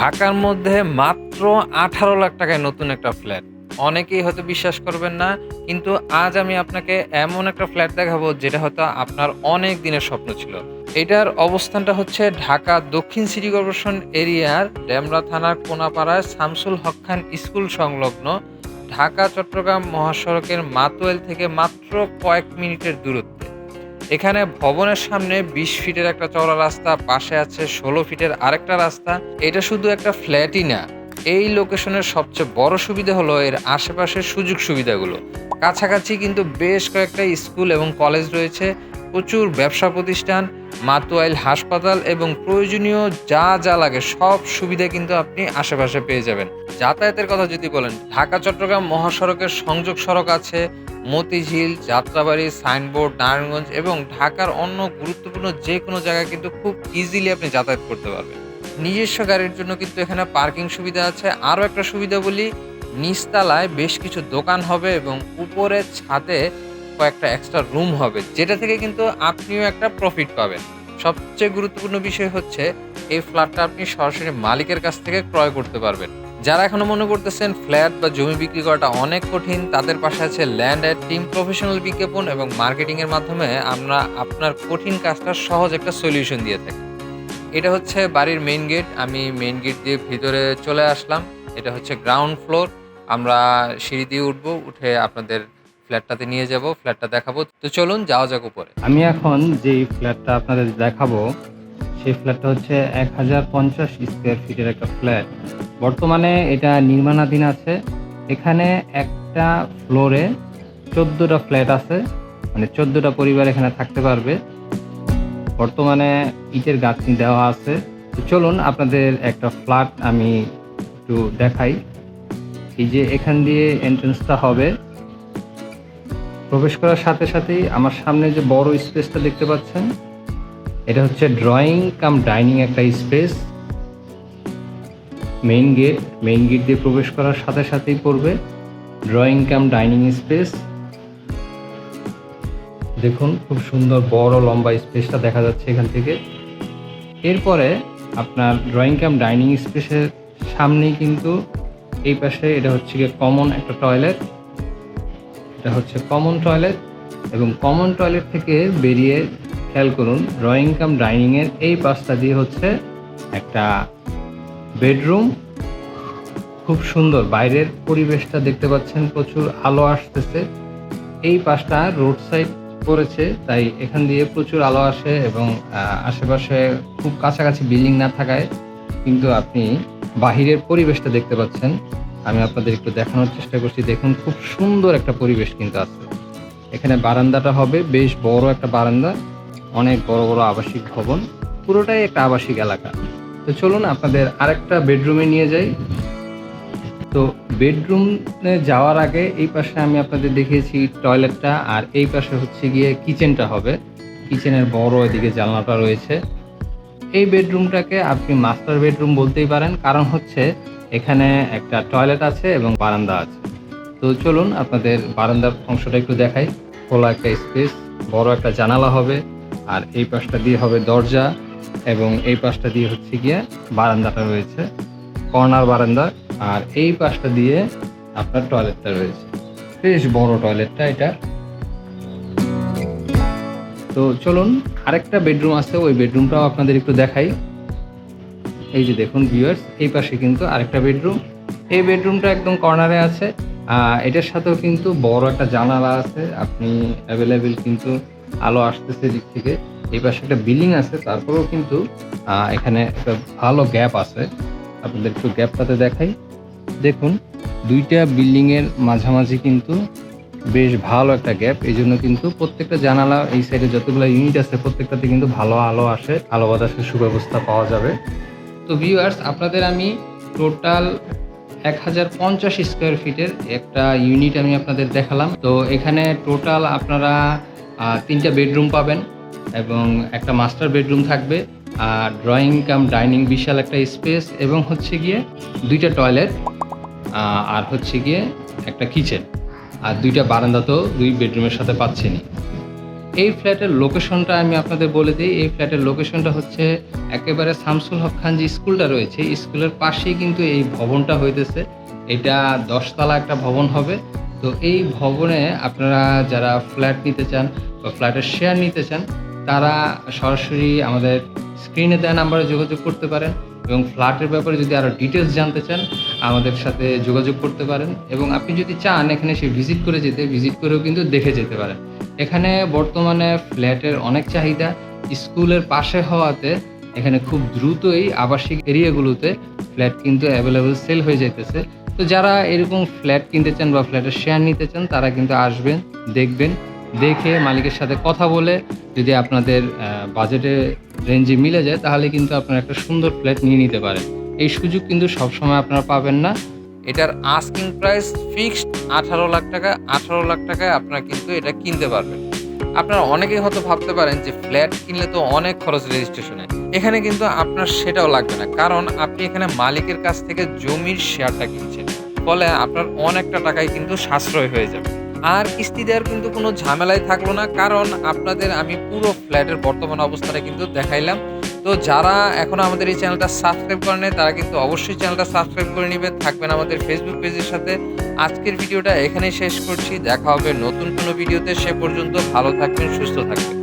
ঢাকার মধ্যে মাত্র 18 লাখ টাকায় নতুন একটা ফ্ল্যাট। অনেকেই হয়তো বিশ্বাস করবেন না। কিন্তু আজ আমি আপনাকে এমন একটা ফ্ল্যাট দেখাবো যেটা হয়তো আপনার অনেক দিনের স্বপ্ন ছিল। এটার অবস্থানটা হচ্ছে ঢাকা দক্ষিণ সিটি কর্পোরেশন এরিয়ার ডেমরা থানার কোনাপাড়ায় শামসুল হক খান স্কুল সংলগ্ন ঢাকা চট্টগ্রাম মহাসড়কের মাতোয়াইল থেকে মাত্র কয়েক মিনিটের দূরত্বে। এখানে ভবনের সামনে ২০ ফিটের একটা চওড়া রাস্তা, পাশে আছে ১৬ ফিটের আরেকটা রাস্তা। এটা শুধু একটা ফ্ল্যাটই না, এই লোকেশনের সবচেয়ে বড় সুবিধা হলো এর আশেপাশের সুযোগ সুবিধাগুলো। কাছাকাছি কিন্তু বেশ কয়েকটা স্কুল এবং কলেজ রয়েছে, প্রচুর ব্যবসা প্রতিষ্ঠান, মাতোয়াইল হাসপাতাল এবং প্রয়োজনীয় যা যা লাগে সব সুবিধা কিন্তু আপনি আশেপাশে পেয়ে যাবেন। যাতায়াতের কথা যদি বলেন, ঢাকা চট্টগ্রাম মহাসড়কের সংযোগ সড়ক আছে, মতিঝিল, যাত্রাবাড়ি, সাইনবোর্ড, নারায়ণগঞ্জ এবং ঢাকার অন্য গুরুত্বপূর্ণ যে কোনো জায়গায় কিন্তু খুব ইজিলি আপনি যাতায়াত করতে পারবেন। নিজস্ব গাড়ির জন্য কিন্তু এখানে পার্কিং সুবিধা আছে। আরও একটা সুবিধা বলি, নিচতলায় বেশ কিছু দোকান হবে এবং উপরের ছাদে কয়েকটা এক্সট্রা রুম হবে, যেটা থেকে কিন্তু আপনিও একটা প্রফিট পাবেন। সবচেয়ে গুরুত্বপূর্ণ বিষয় হচ্ছে এই ফ্ল্যাটটা আপনি সরাসরি মালিকের কাছ থেকে ক্রয় করতে পারবেন। যারা এখনো মনে করতেছেন ফ্ল্যাট বা জমি বিক্রি করাটা অনেক কঠিন, তাদের পাশে আছে ল্যান্ড এড টিম, প্রফেশনাল বিজ্ঞাপন এবং মার্কেটিং এর মাধ্যমে আমরা আপনার কঠিন কাজটা সহজ একটা সলিউশন দিয়ে থাকি। এটা হচ্ছে বাড়ির মেইন গেট। আমি মেইন গেট দিয়ে ভিতরে চলে আসলাম। এটা হচ্ছে গ্রাউন্ড ফ্লোর। আমরা সিঁড়ি দিয়ে উঠবো, উঠে আপনাদের ফ্ল্যাটটাতে নিয়ে যাব, ফ্ল্যাটটা দেখাবো। তো চলুন যাওয়া যাক উপরে। আমি এখন যেই ফ্ল্যাটটা আপনাদের দেখাবো সেই ফ্ল্যাটটা হচ্ছে 1050 স্কোয়ার ফিটের একটা ফ্ল্যাট। বর্তমানে এটা নির্মাণাধীন আছে। এখানে একটা ফ্লোরে 14টা ফ্ল্যাট আছে, মানে 14টা পরিবার এখানে থাকতে পারবে। বর্তমানে ইটের গাঁথনি দেওয়া আছে। তো চলুন আপনাদের একটা ফ্ল্যাট আমি একটু দেখাই। এই যে এখান দিয়ে এন্ট্রেন্সটা হবে, প্রবেশ করার সাথে সাথেই আমার সামনে যে বড় স্পেসটা দেখতে পাচ্ছেন, এটা হচ্ছে ড্রয়িং কাম ডাইনিং একটা স্পেস। মেইন গেট দিয়ে প্রবেশ করার সাথে সাথেই পড়বে ড্রয়িং কাম ডাইনিং স্পেস। দেখুন খুব সুন্দর বড় লম্বা স্পেসটা দেখা যাচ্ছে এখান থেকে। এরপরে আপনার ড্রয়িং কাম ডাইনিং স্পেসের সামনেই কিন্তু এই পাশে এটা হচ্ছে গিয়ে কমন একটা টয়লেট। এটা হচ্ছে কমন টয়লেট এবং কমন টয়লেট থেকে বেরিয়ে খেয়াল করুন ড্রয়িং কাম ডাইনিংয়ের এই পাশটা দিয়ে হচ্ছে একটা বেডরুম। খুব সুন্দর বাইরের পরিবেশটা দেখতে পাচ্ছেন, প্রচুর আলো আসতেছে। এই পাশটা রোড সাইড পড়েছে, তাই এখান দিয়ে প্রচুর আলো আসে এবং আশেপাশে খুব কাছাকাছি বিল্ডিং না থাকায় কিন্তু আপনি বাহিরের পরিবেশটা দেখতে পাচ্ছেন। আমি আপনাদের একটু দেখানোর চেষ্টা করছি। দেখুন খুব সুন্দর একটা পরিবেশ কিন্তু আছে। এখানে বারান্দাটা হবে বেশ বড় একটা বারান্দা, অনেক বড় বড় আবাসিক ভবন, পুরোটাই একটা আবাসিক এলাকা। তো চলুন আপনাদের আরেকটা বেডরুমে নিয়ে যাই। তো বেডরুমে যাওয়ার আগে এই পাশে আমি আপনাদের দেখিয়েছি টয়লেটটা, আর এই পাশে হচ্ছে গিয়ে কিচেনটা হবে। কিচেনের বড় এদিকে জানলাটা রয়েছে। এই বেডরুমটাকে আপনি মাস্টার বেডরুম বলতেই পারেন, কারণ হচ্ছে এখানে একটা টয়লেট আছে এবং বারান্দা আছে। তো চলুন আপনাদের বারান্দার অংশটা একটু দেখাই। খোলা একটা স্পেস, বড় একটা জানালা হবে, আর এই পাশটা দিয়ে হবে দরজা এবং এই পাশটা দিয়ে হচ্ছে গিয়ে বারান্দাটা রয়েছে, কর্নার বারান্দা। আর এই পাশটা দিয়ে আপনার টয়লেটটা রয়েছে, বেশ বড় টয়লেটটা এটা। তো চলুন আরেকটা বেডরুম আছে, ওই বেডরুমটাও আপনাদের একটু দেখাই। এই যে দেখুন ভিউয়ার্স, এই পাশে কিন্তু আরেকটা বেডরুম। এই বেডরুমটা একদম কর্নারে আছে। এটার সাথেও কিন্তু বড় একটা জানালা আছে, আপনি অ্যাভেলেবেল কিন্তু আলো আসতেছে দিক থেকে। এই পাশে একটা বিল্ডিং আছে, তারপরেও কিন্তু এখানে একটা ভালো গ্যাপ আছে। আপনাদের একটু গ্যাপটাতে দেখাই। দেখুন দুইটা বিল্ডিংয়ের মাঝামাঝি কিন্তু বেশ ভালো একটা গ্যাপ। এই জন্য কিন্তু প্রত্যেকটা জানালা এই সাইডে যতগুলো ইউনিট আছে প্রত্যেকটাতে কিন্তু ভালো আলো আসে, আলো বাতাসের সুব্যবস্থা পাওয়া যাবে। তো ভিউয়ার্স, আপনাদের আমি টোটাল 1050 স্কোয়ার ফিটের একটা ইউনিট আমি আপনাদের দেখালাম। তো এখানে টোটাল আপনারা 3টা বেডরুম পাবেন এবং একটা মাস্টার বেডরুম থাকবে, আর ড্রয়িং কাম ডাইনিং বিশাল একটা স্পেস এবং হচ্ছে গিয়ে 2টা টয়লেট, আর হচ্ছে গিয়ে একটা কিচেন, আর 2টা বারান্দা তো 2 বেডরুমের সাথে পাচ্ছেনই। এই ফ্ল্যাটের লোকেশনটা আমি আপনাদের বলে দিই। এই ফ্ল্যাটের লোকেশনটা হচ্ছে একেবারে শামসুল হক খান যে স্কুলটা রয়েছে, স্কুলের পাশেই কিন্তু এই ভবনটা হইতেছে। এটা ১০ তলা একটা ভবন হবে। তো এই ভবনে আপনারা যারা ফ্ল্যাট নিতে চান বা ফ্ল্যাটের শেয়ার নিতে চান, তারা সরাসরি আমাদের স্ক্রিনে দেওয়া নাম্বারে যোগাযোগ করতে পারেন এবং ফ্ল্যাটের ব্যাপারে যদি আরও ডিটেলস জানতে চান, আমাদের সাথে যোগাযোগ করতে পারেন এবং আপনি যদি চান এখানে এসে ভিজিট করেও কিন্তু দেখে যেতে পারেন। এখানে বর্তমানে ফ্ল্যাটের অনেক চাহিদা। স্কুলের পাশে হওয়াতে এখানে খুব দ্রুতই আবাসিক এরিয়াগুলোতে ফ্ল্যাট কিন্তু অ্যাভেলেবল সেল হয়ে যাইতেছে। তো যারা এরকম ফ্ল্যাট কিনতে চান বা ফ্ল্যাটের শেয়ার নিতে চান, তারা কিন্তু আসবেন, দেখবেন, দেখে মালিকের সাথে কথা বলে যদি আপনাদের বাজেটের রেঞ্জে মিলে যায়, তাহলে কিন্তু আপনারা একটা সুন্দর ফ্ল্যাট নিয়ে নিতে পারেন। এই সুযোগ কিন্তু সবসময় আপনারা পাবেন না। এটার আস্কিং প্রাইস ফিক্সড 18 লাখ টাকা। 18 লাখ টাকায় আপনারা কিন্তু এটা কিনতে পারবেন। আপনারা অনেকেই হয়তো ভাবতে পারেন যে ফ্ল্যাট কিনলে তো অনেক খরচ রেজিস্ট্রেশনে। এখানে কিন্তু আপনার সেটাও লাগবে না, কারণ আপনি এখানে মালিকের কাছ থেকে জমির শেয়ারটা কিনছেন। ফলে আপনার অনেকটা টাকাই কিন্তু সাশ্রয় হয়ে যাবে। আর কিস্তি দেওয়ার কিন্তু কোনো ঝামেলাই থাকলো না, কারণ আপনাদের আমি পুরো ফ্ল্যাটের বর্তমান অবস্থাটা কিন্তু দেখাইলাম। তো যারা এখনো আমাদের এই চ্যানেলটা সাবস্ক্রাইব করে নাই, তারা কিন্তু অবশ্যই চ্যানেলটা সাবস্ক্রাইব করে নিবেন, থাকবেন আমাদের ফেসবুক পেজের সাথে। আজকের ভিডিওটা এখানেই শেষ করছি। দেখা হবে নতুন কোনো ভিডিওতে। সে পর্যন্ত ভালো থাকবেন, সুস্থ থাকবেন।